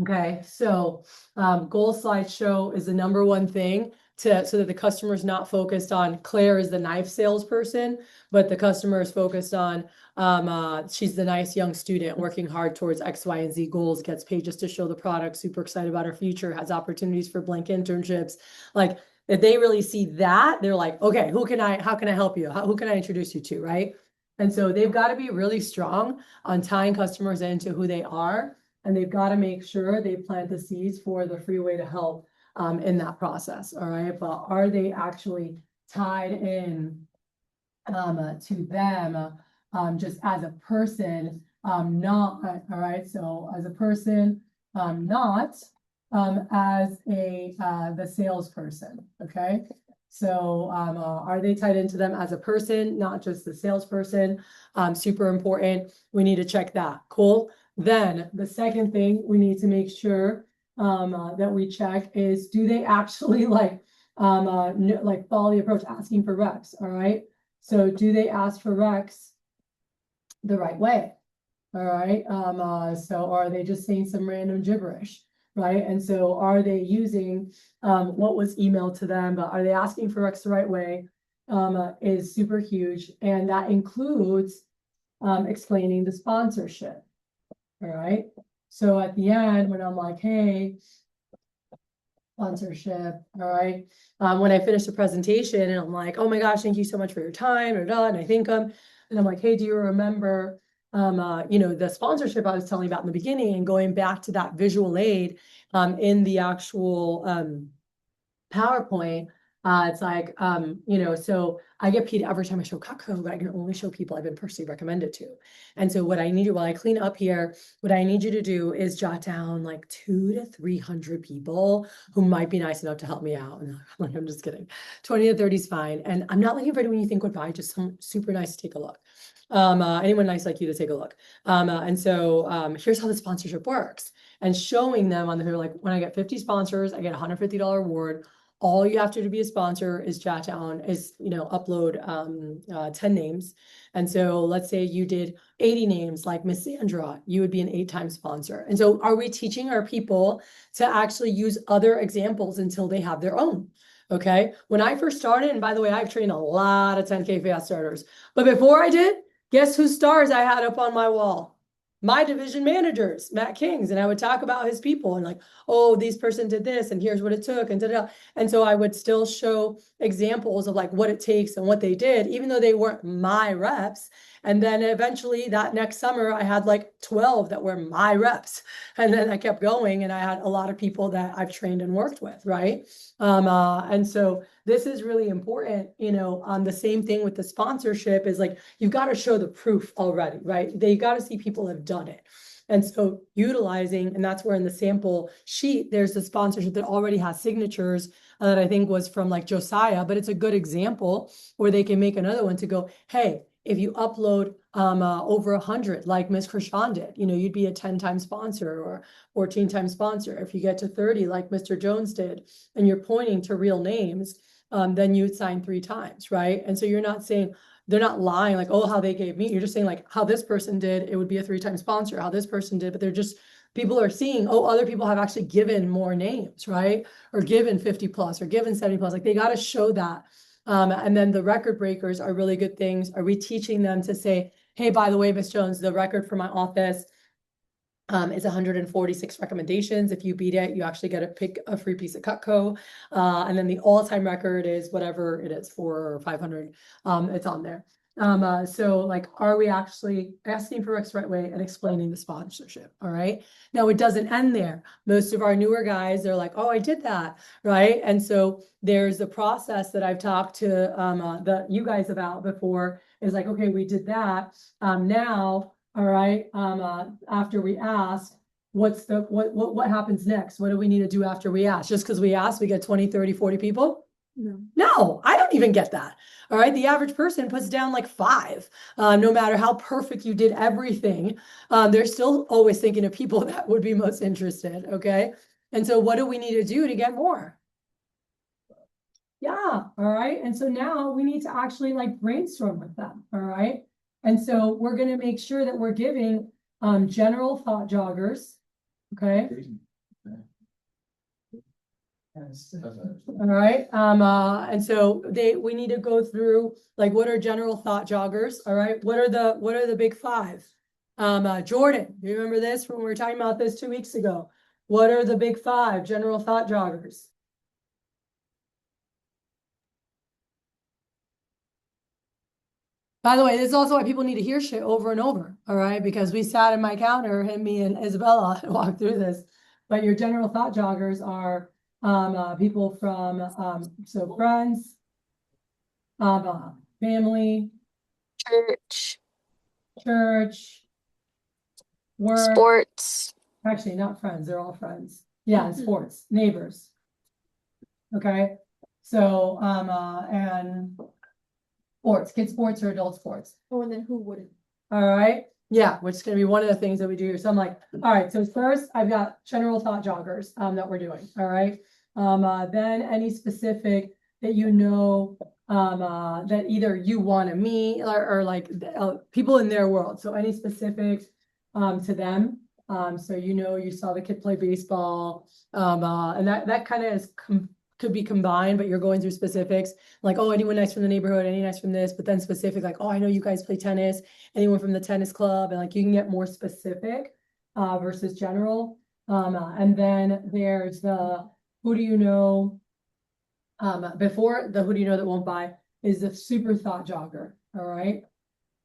Okay, so goal slideshow is the number one thing to so that the customer is not focused on Claire is the knife salesperson, but the customer is focused on she's the nice young student working hard towards X, Y, and Z goals, gets paid just to show the product, super excited about her future, has opportunities for blank internships. Like if they really see that, they're like, okay, how can I help you? Who can I introduce you to, right? And so they've got to be really strong on tying customers into who they are. And they've got to make sure they plant the seeds for the free way to help in that process. All right. But are they actually tied in to them just as a person, not all right. So as a person, not as a the salesperson. Okay. So are they tied into them as a person, not just the salesperson? Super important. We need to check that. Cool. Then the second thing we need to make sure that we check is, do they actually like follow the approach asking for recs? All right. So do they ask for recs the right way? All right. So are they just saying some random gibberish? Right. And so are they using what was emailed to them, but are they asking for recs the right way? Is super huge. And that includes explaining the sponsorship. All right. So at the end, when I'm like, hey, sponsorship, all right. When I finish the presentation and I'm like, oh my gosh, thank you so much for your time, and I thank them. And I'm like, hey, do you remember, the sponsorship I was telling you about in the beginning, and going back to that visual aid in the actual PowerPoint. It's like, so I get paid every time I show Cutco, but I can only show people I've been personally recommended to. And so what I need to, while I clean up here, what I need you to do is jot down like 200 to 300 people who might be nice enough to help me out. And I'm just kidding. 20 to 30 is fine. And I'm not looking for anyone you think would buy, just some super nice to take a look. Anyone nice like you to take a look. Here's how the sponsorship works. And showing them on the, like, when I get 50 sponsors, I get a $150 award. All you have to do to be a sponsor is jot down, upload 10 names. And so let's say you did 80 names like Miss Sandra, you would be an 8-time sponsor. And so are we teaching our people to actually use other examples until they have their own? Okay. When I first started, and by the way, I've trained a lot of 10K fast starters, but before I did, guess whose stars I had up on my wall? My division managers, Matt King's, and I would talk about his people and like, oh, this person did this and here's what it took and da-da. And so I would still show examples of like what it takes and what they did, even though they weren't my reps. And then eventually that next summer, I had like 12 that were my reps. And then I kept going and I had a lot of people that I've trained and worked with, right? And so this is really important, the same thing with the sponsorship is like, you've got to show the proof already, right? They got to see people have done it. And so utilizing, and that's where in the sample sheet, there's the sponsorship that already has signatures that I think was from like Josiah, but it's a good example where they can make another one to go, hey, if you upload over 100, like Miss Krishan did, you'd be a 10-time sponsor or 14-time sponsor. If you get to 30, like Mr. Jones did, and you're pointing to real names, then you'd sign 3 times, right? And so you're not saying, they're not lying like, oh, how they gave me. You're just saying like how this person did, it would be a 3-time sponsor, how this person did, but they're just, people are seeing, oh, other people have actually given more names, right? Or given 50 plus or given 70 plus, like they got to show that. And then the record breakers are really good things. Are we teaching them to say, hey, by the way, Miss Jones, the record for my office is 146 recommendations. If you beat it, you actually get to pick a free piece of Cutco. And then the all-time record is whatever it is, 400 or 500. It's on there. So like, are we actually asking for X right way and explaining the sponsorship? All right. Now it doesn't end there. Most of our newer guys, they're like, oh, I did that. Right. And so there's a process that I've talked to you guys about before is like, okay, we did that. Now, all right. After we ask, what happens next? What do we need to do after we ask? Just because we ask, we get 20, 30, 40 people? No, I don't even get that. All right. The average person puts down like 5. No matter how perfect you did everything, they're still always thinking of people that would be most interested. Okay. And so what do we need to do to get more? Yeah. All right. And so now we need to actually like brainstorm with them. All right. And so we're going to make sure that we're giving general thought joggers. Okay. All right, and so we need to go through, like, what are general thought joggers, all right? What are the big five? Jordan, do you remember this when we were talking about this 2 weeks ago? What are the big five general thought joggers? By the way, this is also why people need to hear shit over and over, all right? Because we sat in my counter, him, me, and Isabella, and walked through this. But your general thought joggers are people from so friends, family, church, work, sports. Actually, not friends, they're all friends. Yeah, and sports, neighbors. Okay, so and sports, kid sports or adult sports. Oh, and then who wouldn't? All right. Yeah, which is going to be one of the things that we do. So I'm like, all right, so first I've got general thought joggers that we're doing. All right. Then any specific that you know that either you want to meet or like people in their world. So any specifics to them. So you saw the kid play baseball. And that kind of is could be combined, but you're going through specifics like, oh, anyone nice from the neighborhood, any nice from this, but then specific, like, oh, I know you guys play tennis, anyone from the tennis club, and like you can get more specific versus general. And then there's the who do you know before the who do you know that won't buy is the super thought jogger. All right.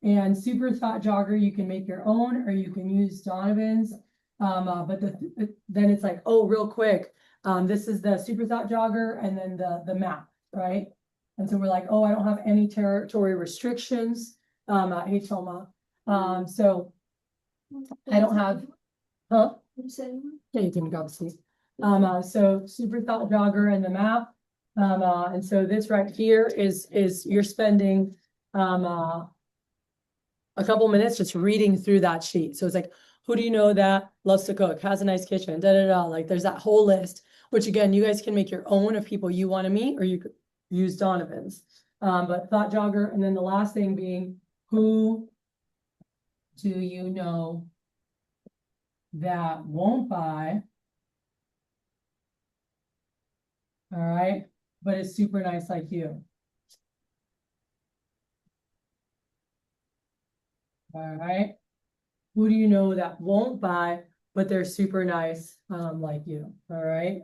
And super thought jogger, you can make your own or you can use Donovan's. But then it's like, oh, real quick. This is the super thought jogger and then the map, right? And so we're like, oh, I don't have any territory restrictions. Hey, Toma. So I don't have, huh? Yeah, you can go see. So super thought jogger and the map. And so this right here is you're spending a couple minutes just reading through that sheet. So it's like, who do you know that loves to cook, has a nice kitchen, da da da. Like there's that whole list, which again, you guys can make your own of people you want to meet, or you could use Donovan's. But thought jogger, and then the last thing being, who do you know that won't buy? All right, but it's super nice like you. All right. Who do you know that won't buy, but they're super nice, like you? All right.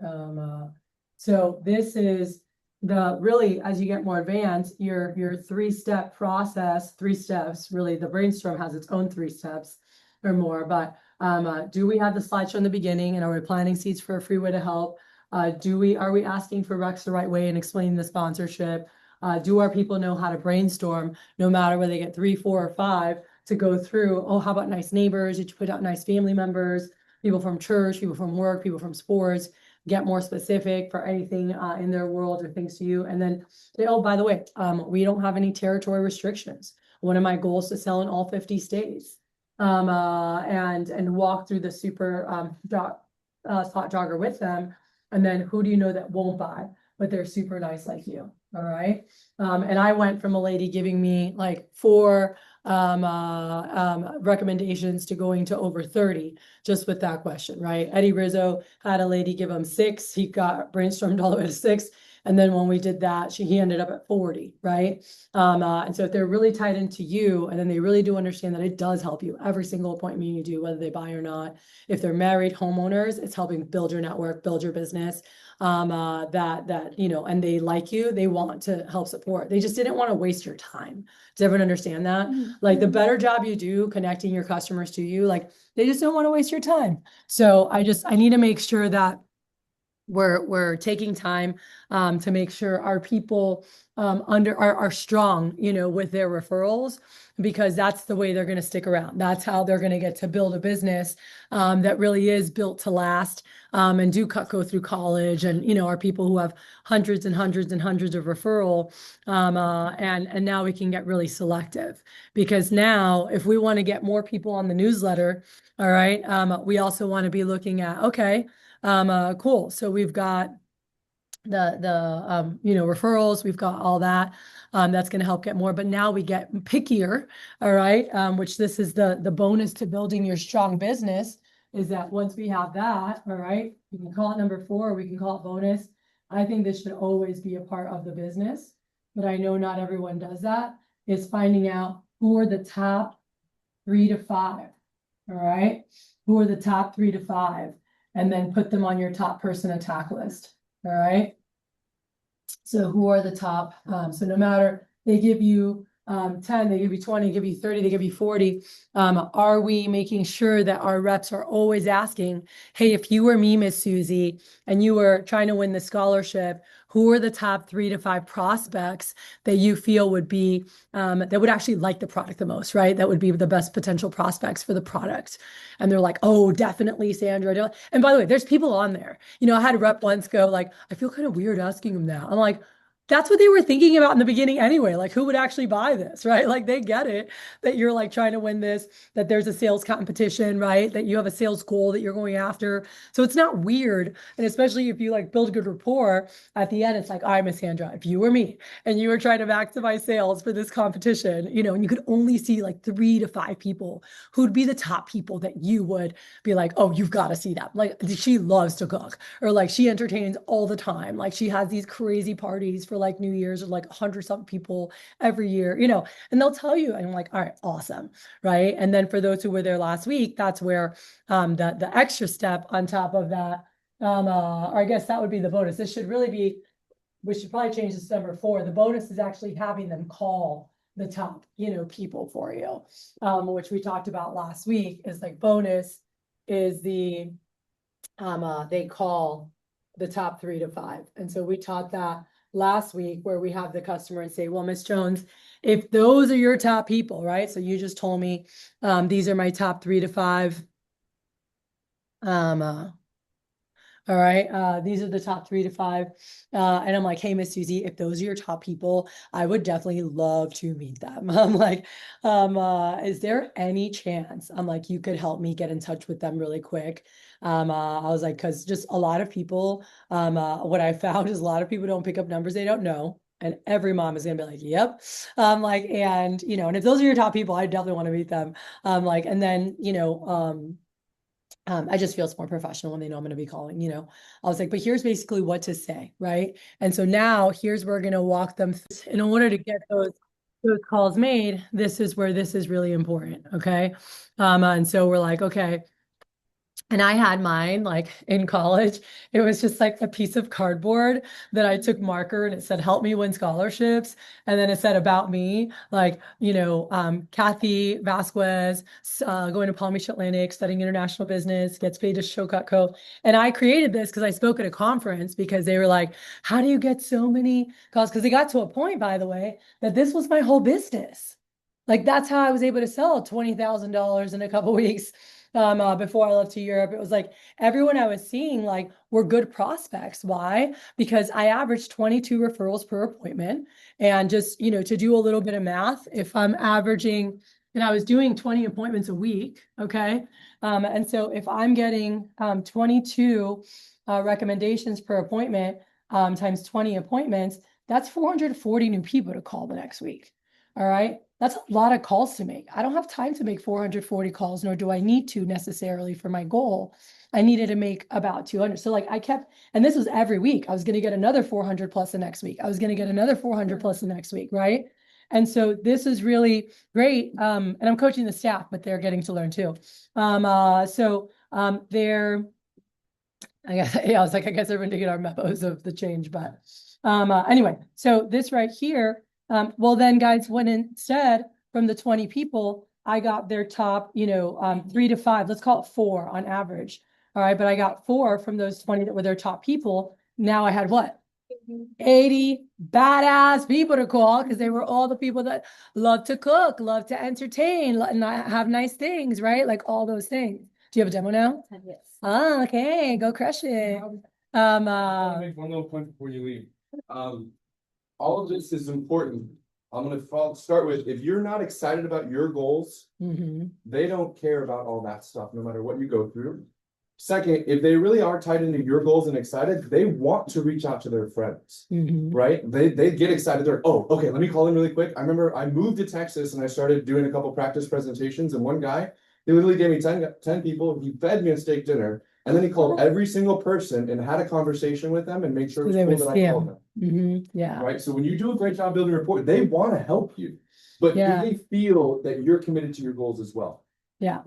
So this is the really, as you get more advanced, your 3-step process, 3 steps, really the brainstorm has its own 3 steps or more, but do we have the slideshow in the beginning and are we planting seeds for a free way to help? Are we asking for Rex the right way and explaining the sponsorship? Do our people know how to brainstorm no matter whether they get 3, 4, or 5 to go through? Oh, how about nice neighbors? Did you put out nice family members, people from church, people from work, people from sports? Get more specific for anything in their world or things to you. And then say, oh, by the way, we don't have any territory restrictions. One of my goals is to sell in all 50 states. And walk through the super thought jogger with them. And then who do you know that won't buy, but they're super nice like you? All right. And I went from a lady giving me like 4 recommendations to going to over 30 just with that question, right? Eddie Rizzo had a lady give him 6. He got brainstormed all the way to 6. And then when we did that, he ended up at 40, right? And so if they're really tied into you, and then they really do understand that it does help you every single appointment you do, whether they buy or not. If they're married homeowners, it's helping build your network, build your business. And they like you, they want to help support. They just didn't want to waste your time. Does everyone understand that? Like the better job you do connecting your customers to you, like they just don't want to waste your time. So I need to make sure that we're taking time to make sure our people are strong, with their referrals, because that's the way they're going to stick around. That's how they're going to get to build a business that really is built to last and go through college, and our people who have hundreds and hundreds and hundreds of referral and now we can get really selective, because now if we want to get more people on the newsletter, all right, we also want to be looking at, okay, cool. So we've got the referrals, we've got all that. That's going to help get more, but now we get pickier. All right. Which this is the bonus to building your strong business. is that once we have that, all right, we can call it number 4, we can call it bonus. I think this should always be a part of the business, but I know not everyone does that, is finding out who are the top 3 to 5, all right? Who are the top 3 to 5, and then put them on your top person attack list, all right? So who are the top, so no matter, they give you 10, they give you 20, they give you 30, they give you 40. Are we making sure that our reps are always asking, hey, if you were me, Miss Susie, and you were trying to win the scholarship, who are the top 3 to 5 prospects that you feel would be, that would actually like the product the most, right? That would be the best potential prospects for the product. And they're like, oh, definitely Sandra. And by the way, there's people on there. You know, I had a rep once go like, I feel kind of weird asking them that. I'm like, that's what they were thinking about in the beginning anyway. Like, who would actually buy this, right? Like, they get it that you're like trying to win this, that there's a sales competition, right? That you have a sales goal that you're going after. So it's not weird. And especially if you like build good rapport at the end, it's like, all right, Miss Sandra, if you were me and you were trying to maximize sales for this competition, you know, and you could only see like 3 to 5 people who'd be the top people that you would be like, oh, you've got to see that. Like, she loves to cook, or like she entertains all the time. Like, she has these crazy parties for like New Year's, or like 100-something people every year, you know, and they'll tell you, and I'm like, all right, awesome, right? And then for those who were there last week, that's where the extra step on top of that, or I guess that would be the bonus. This should really be, we should probably change this to number 4. The bonus is actually having them call the top, you know, people for you, which we talked about last week. Is like, bonus is the they call the top 3 to 5. And so we taught that last week, where we have the customer and say, well, Miss Jones, if those are your top people, right? So you just told me, these are my top 3 to 5. All right, these are the top 3 to 5. And I'm like, hey, Miss Susie, if those are your top people, I would definitely love to meet them. I'm like, is there any chance, I'm like, you could help me get in touch with them really quick? I was like, because just a lot of people, what I found is a lot of people don't pick up numbers they don't know. And every mom is gonna be like, yep. Like, and you know, and if those are your top people, I definitely want to meet them. Like, and then, you know, I just feel it's more professional when they know I'm going to be calling, you know. I was like, but here's basically what to say, right? And so now here's where we're going to walk them in order to get those calls made. This is where this is really important, okay? And so we're like, okay. And I had mine like in college. It was just like a piece of cardboard that I took marker, and it said, help me win scholarships. And then it said about me, like, you know, Kathy Vasquez, going to Palm Beach Atlantic, studying international business, gets paid to show Cutco. And I created this because I spoke at a conference, because they were like, how do you get so many calls? Because they got to a point, by the way, that this was my whole business. Like, that's how I was able to sell $20,000 in a couple weeks. Before I left to Europe. It was like everyone I was seeing like were good prospects. Why? Because I averaged 22 referrals per appointment. And just, you know, to do a little bit of math, if I'm averaging, and I was doing 20 appointments a week, okay? And so if I'm getting 22 recommendations per appointment, times 20 appointments, that's 440 new people to call the next week. All right. That's a lot of calls to make. I don't have time to make 440 calls, nor do I need to necessarily for my goal. I needed to make about 200. So like I kept, and this was every week. I was going to get another 400 plus the next week. I was going to get another 400 plus the next week. Right. And so this is really great. And I'm coaching the staff, but they're getting to learn too. They're, I guess, yeah, I was like, I guess everyone did get our memos of the change, but anyway, so this right here, well then guys, when instead from the 20 people, I got their top, you know, 3 to 5, let's call it 4 on average. All right, but I got 4 from those 20 that were their top people. Now I had what? 80 badass people to call, because they were all the people that love to cook, love to entertain, and have nice things, right? Like all those things. Do you have a demo now? Yes. Oh, okay, go crush it. I want to make one little point before you leave. All of this is important. I'm going to start with, if you're not excited about your goals, they don't care about all that stuff, no matter what you go through. Second, if they really are tied into your goals and excited, they want to reach out to their friends, right? They get excited. They're, oh, okay, let me call in really quick. I remember I moved to Texas and I started doing a couple practice presentations, and one guy He literally gave me 10 people, he fed me a steak dinner, and then he called every single person and had a conversation with them and made sure it So was they cool would that see I called them. Yeah. Right? So when you do a great job building rapport, they want to help you. But do Yeah. they feel that you're committed to your goals as well? Yeah.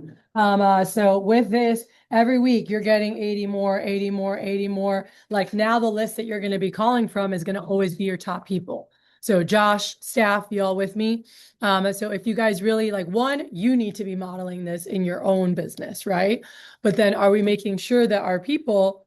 So with this, every week you're getting 80 more, 80 more, 80 more. Like now the list that you're going to be calling from is going to always be your top people. So Josh, staff, you all with me? So if you guys really like, one, you need to be modeling this in your own business, right? But then are we making sure that our people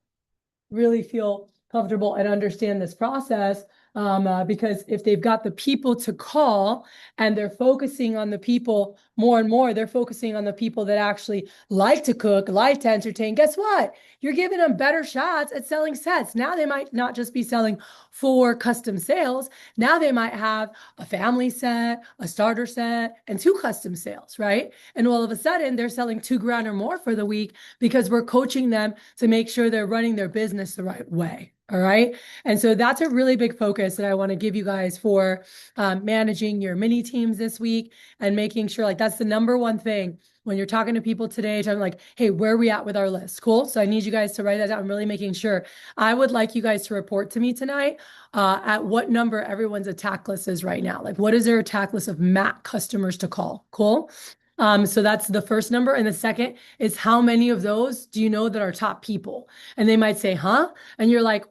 really feel comfortable and understand this process? Because if they've got the people to call and they're focusing on the people more and more, they're focusing on the people that actually like to cook, like to entertain. Guess what? You're giving them better shots at selling sets. Now they might not just be selling 4 custom sales. Now they might have a family set, a starter set, and 2 custom sales, right? And all of a sudden they're selling $2,000 or more for the week because we're coaching them to make sure they're running their business the right way. All right. And so that's a really big focus that I want to give you guys for managing your mini teams this week and making sure like that's the number one thing when you're talking to people today, talking like, hey, where are we at with our list? Cool. So I need you guys to write that down. I'm really making sure. I would like you guys to report to me tonight at what number everyone's attack list is right now. Like what is their attack list of MAC customers to call? Cool. So that's the first number. And the second is how many of those do you know that are top people? And they might say, huh? And you're like,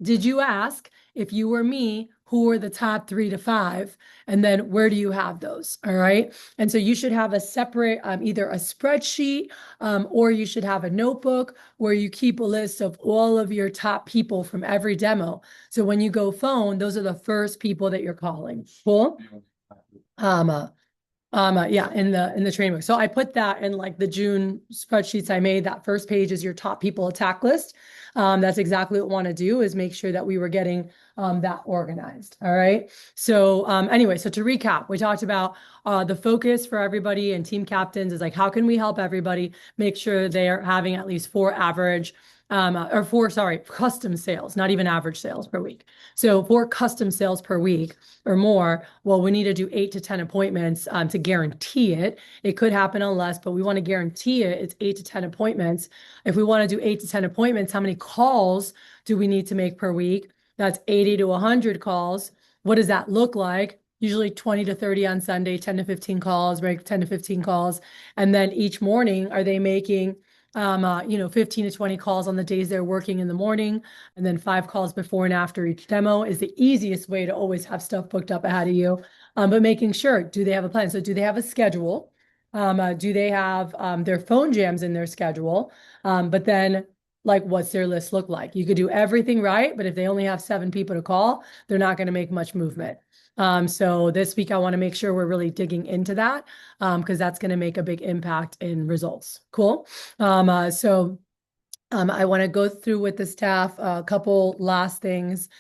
did you ask if you were me, who are the top 3 to 5? And then where do you have those? All right. And so you should have a separate, either a spreadsheet or you should have a notebook where you keep a list of all of your top people from every demo. So when you go phone, those are the first people that you're calling. Cool. Yeah, in the training book. So I put that in like the June spreadsheets I made. That first page is your top people attack list. That's exactly what we want to do is make sure that we were getting that organized. All right. So anyway, so to recap, we talked about the focus for everybody and team captains is like, how can we help everybody make sure they are having at least 4 average or 4, custom sales, not even average sales per week. So 4 custom sales per week or more, well, we need to do 8 to 10 appointments to guarantee it. It could happen on less, but we want to guarantee it. It's 8 to 10 appointments. If we want to do 8 to 10 appointments, how many calls do we need to make per week? That's 80 to 100 calls. What does that look like? Usually 20 to 30 on Sunday, 10 to 15 calls, right? 10 to 15 calls. And then each morning, are they making 15 to 20 calls on the days they're working in the morning, and then 5 calls before and after each demo is the easiest way to always have stuff booked up ahead of you. But making sure, do they have a plan? So do they have a schedule? Do they have their phone jams in their schedule? But then like, what's their list look like? You could do everything right, but if they only have 7 people to call, they're not going to make much movement. So this week I want to make sure we're really digging into that because that's going to make a big impact in results. Cool. I want to go through with the staff a couple last things